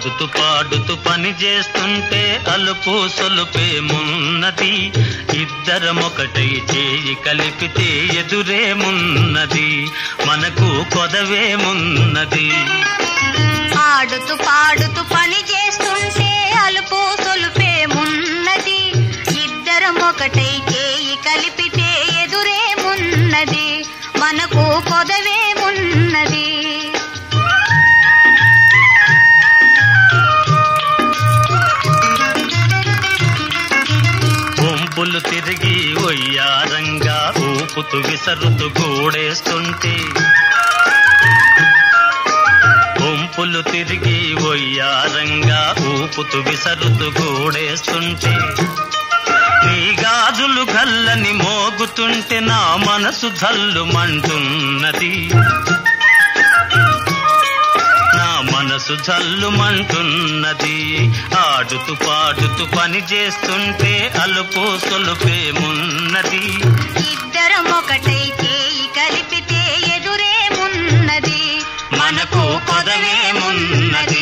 ఆడుతూ పాడుతూ పని చేస్తుంటే అలుపు సొలుపేమున్నది, ఇద్దరమొకటై చేయి కలిపితే ఎదురేమున్నది, మనకు కొదవేమున్నది. ఆడుతూ పాడుతూ పని చేస్తుంటే అలుపు సొలుపేమున్నది, ఇద్దరమొకటై చేయి కలిపితే ఎదురేమున్నది, మనకు కొదవేమున్నది. గుంపులు తిరిగి ఒయ్యారంగా ఊపుతూ విసరుతూ గూడేస్తుంటే, గుంపులు తిరిగి ఒయ్యారంగా ఊపుతూ విసరుతూ గూడేస్తుంటే, నీ గాజులు గల్లని మోగుతుంటే నా మనసు జల్లుమంటున్నది, నా మనసు జల్లుమంటున్నది. ఆడుతూ పాడుతూ పని చేస్తుంటే అలుపు సొలుపేమున్నది, ఇద్దరమొకటై చేయి కలిపితే ఎదురేమున్నది, మనకు కొదవేమున్నది.